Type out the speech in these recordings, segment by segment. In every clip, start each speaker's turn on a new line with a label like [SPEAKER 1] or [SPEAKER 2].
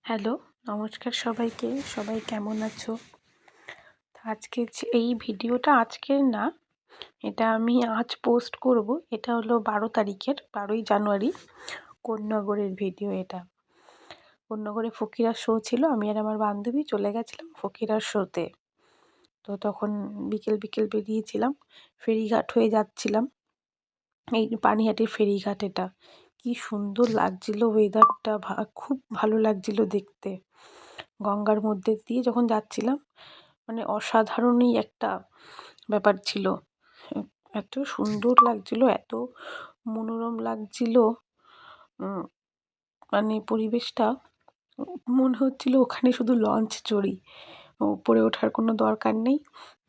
[SPEAKER 1] Hello, নমস্কার সবাইকে। সবাই কেমন আছো? আজকে এই ভিডিওটা আজকের না, এটা আমি আজ পোস্ট করব। এটা হলো 12ই জানুয়ারি কোন্নগরের ভিডিও। এটা কোন্নগরে ফকিরার শো ছিল। আমি আর আমার বান্ধবী চলে গেছিলাম ফকিরার শোতে। তো তখন বিকেল বিকেল বেরিয়েছিলাম, ফেরিঘাট হয়ে যাচ্ছিলাম। এই পানিহাটির ফেরিঘাট। এটা কি সুন্দর লাগছিল, ওয়েদারটা খুব ভালো লাগছিল দেখতে। গঙ্গার মধ্যে দিয়ে যখন যাচ্ছিলাম, মানে অসাধারণই একটা ব্যাপার ছিল। এত সুন্দর লাগছিল, এত মনোরম লাগছিল, মানে পরিবেশটা। মনে হচ্ছিল ওখানে শুধু লঞ্চ চড়ি, উপরে ওঠার কোনো দরকার নেই,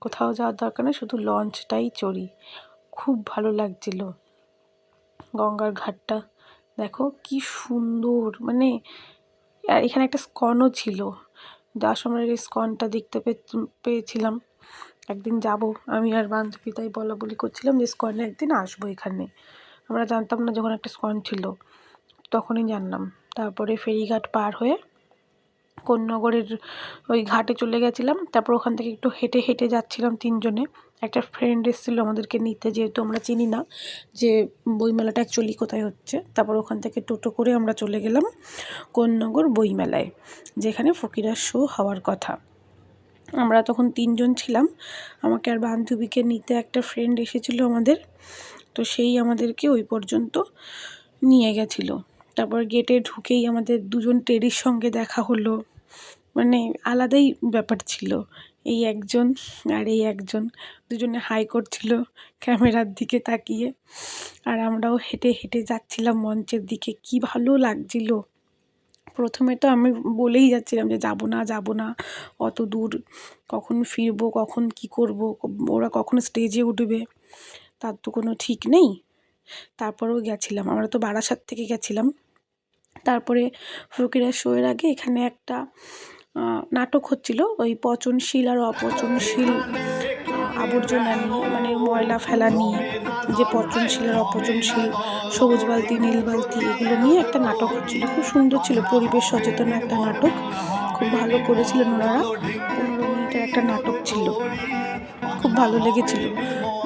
[SPEAKER 1] কোথাও যাওয়ার দরকার নেই, শুধু লঞ্চটাই চড়ি। খুব ভালো লাগছিল। গঙ্গার ঘাটটা দেখো কি সুন্দর। মানে আর এখানে একটা স্কনও ছিল, দাসমের স্কনটা দেখতে পেয়েছিলাম। একদিন যাব আমি আর বান্ধবী, তাই বলা বলি করছিলাম যে স্কনে একদিন আসবো এখানে। আমরা জানতাম না যখন একটা স্কন ছিল, তখনই জানলাম। তারপরে ফেরিঘাট পার হয়ে কোন্নগরের ওই ঘাটে চলে গেছিলাম। তারপর ওখান থেকে একটু হেঁটে হেঁটে যাচ্ছিলাম তিনজনে। একটা ফ্রেন্ড এসেছিলো আমাদেরকে নিতে, যেহেতু আমরা চিনি না যে বইমেলাটা অ্যাকচুয়ালি কোথায় হচ্ছে। তারপর ওখান থেকে টোটো করে আমরা চলে গেলাম কোন্নগর বইমেলায়, যেখানে ফকিরার শো হওয়ার কথা। আমরা তখন তিনজন ছিলাম। আমাকে আর বান্ধবীকে নিতে একটা ফ্রেন্ড এসেছিলো আমাদের। তো সেই আমাদেরকে ওই পর্যন্ত নিয়ে গেছিলো। তারপর গেটে ঢুকেই আমাদের দুজন টেডির সঙ্গে দেখা হলো। মানে আলাদাই ব্যাপার ছিল। এই একজন আর এই একজন, দুজনে হাই করছিল ক্যামেরার দিকে তাকিয়ে। আর আমরাও হেঁটে হেঁটে যাচ্ছিলাম মঞ্চের দিকে। কি ভালো লাগছিল। প্রথমে তো আমি বলেই যাচ্ছিলাম যে যাব না অত দূর, কখন ফিরবো, কখন কি করব, ওরা কখন স্টেজে উঠবে, তার তো কোনো ঠিক নেই। তারপরেও গেছিলাম। আমরা তো বারাসাত থেকে গেছিলাম। তারপরে ফকিরার শোয়ের আগে এখানে একটা নাটক হচ্ছিল, ওই পচনশীল আর অপচনশীল আবর্জনা নিয়ে, মানে ময়লা ফেলা নিয়ে, যে পচনশীল আর অপচনশীল, সবুজ বালতি নীল বালতি, এগুলো নিয়ে একটা নাটক হচ্ছিল। খুব সুন্দর ছিল, পরিবেশ সচেতন একটা নাটক। খুব ভালো করেছিলেন ওনারা। 15 মিনিটের একটা নাটক ছিল। খুব ভালো লেগেছিল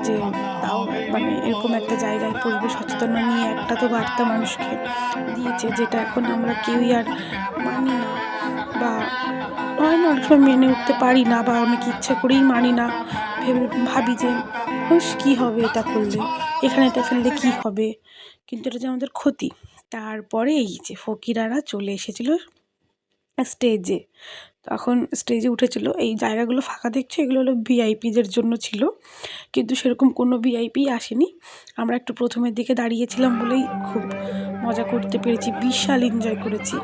[SPEAKER 1] যে তাও মানে এরকম একটা জায়গায় পরিবেশ সচেতন নিয়ে একটা তো বার্তা মানুষকে দিয়েছে, যেটা এখন আমরা কেউই আর মানি না, বা হয় না অনেক সময় মেনে উঠতে পারি না, বা অনেক ইচ্ছে করেই মানি না। ভাবি যে হুস কী হবে এটা করলে, এখানে এটা ফেললে কী হবে, কিন্তু এটা যে আমাদের ক্ষতি। তারপরে এই যে ফকিরারা চলে এসেছিলো স্টেজে। তখন স্টেজে উঠেছিল। এই জায়গাগুলো ফাঁকা দেখছো, এগুলো হলো ভিআইপিদের জন্য ছিল, কিন্তু সেরকম কোনো ভিআইপি আসেনি। আমরা একটু প্রথমের দিকে দাঁড়িয়েছিলাম বলেই খুব মজা করতে পেরেছি, বিশাল এনজয় করেছি।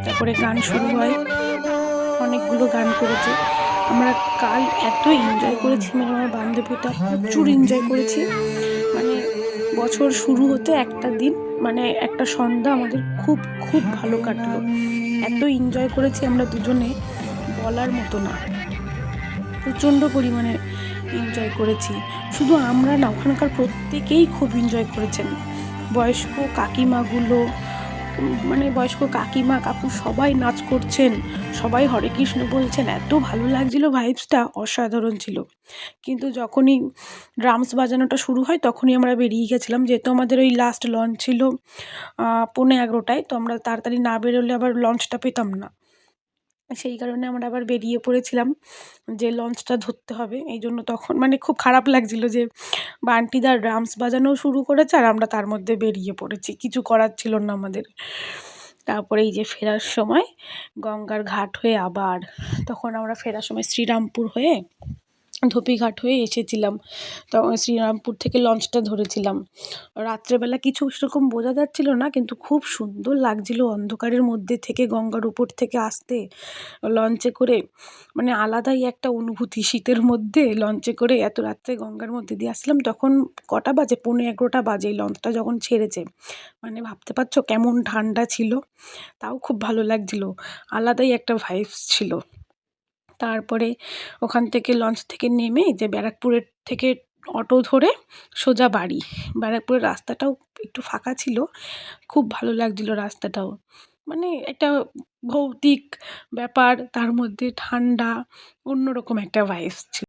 [SPEAKER 1] তারপরে গান শুরু হয়, অনেকগুলো গান করেছে। আমরা কাল এত এনজয় করেছি, মানে আমার বান্ধবীটা প্রচুর এনজয় করেছি। মানে বছর শুরু হতে একটা দিন, মানে একটা সন্ধ্যা আমাদের খুব খুব ভালো কাটলো। এত এনজয় করেছি আমরা দুজনে, বলার মতো না। প্রচণ্ড পরিমাণে এনজয় করেছি। শুধু আমরা না, ওখানকার প্রত্যেকেই খুব এনজয় করেছেন। বয়স্ক কাকিমাগুলো, মানে বয়স্ক কাকিমা কাকু সবাই নাচ করছেন, সবাই হরে কৃষ্ণ বলছেন। এত ভালো লাগছিল, ভাইবসটা অসাধারণ ছিল। কিন্তু যখনই ড্রামস বাজানোটা শুরু হয় তখনই আমরা বেরিয়ে গেছিলাম, যেহেতু আমাদের ওই লাস্ট লঞ্চ ছিল 11:15টায়। তো আমরা তাড়াতাড়ি না বেরোলে আবার লঞ্চটা পেতাম না। সেই কারণে আমরা আবার বেরিয়ে পড়েছিলাম যে লঞ্চটা ধরতে হবে। এই জন্য তখন মানে খুব খারাপ লাগছিল যে বান্টিদা ড্রামস বাজানো শুরু করেছে আর আমরা তার মধ্যে বেরিয়ে পড়েছি, কিছু করার ছিল না আমাদের। তারপরে এই যে ফেরার সময় গঙ্গার ঘাট হয়ে আবার, তখন আমরা ফেরার সময় শ্রীরামপুর হয়ে ধোপিঘাট হয়ে এসেছিলাম। তখন শ্রীরামপুর থেকে লঞ্চটা ধরেছিলাম। রাত্রেবেলা কিছু সেরকম বোঝা যাচ্ছিল না, কিন্তু খুব সুন্দর লাগছিল অন্ধকারের মধ্যে থেকে গঙ্গার উপর থেকে আসতে লঞ্চে করে। মানে আলাদাই একটা অনুভূতি, শীতের মধ্যে লঞ্চে করে এত রাত্রে গঙ্গার মধ্যে দিয়ে আসলাম। তখন কটা বাজে, 11:15 বাজে এই লঞ্চটা যখন ছেড়েছে। মানে ভাবতে পারছো কেমন ঠান্ডা ছিল, তাও খুব ভালো লাগছিল, আলাদাই একটা ভাইবস ছিল। তারপরে ওখান থেকে লঞ্চ থেকে নেমে যে ব্যারাকপুরের থেকে অটো ধরে সোজা বাড়ি। ব্যারাকপুরের রাস্তাটাও একটু ফাঁকা ছিল, খুব ভালো লাগছিল রাস্তাটাও। মানে একটা ভৌতিক ব্যাপার, তার মধ্যে ঠান্ডা, অন্যরকম একটা ভাইবস ছিল।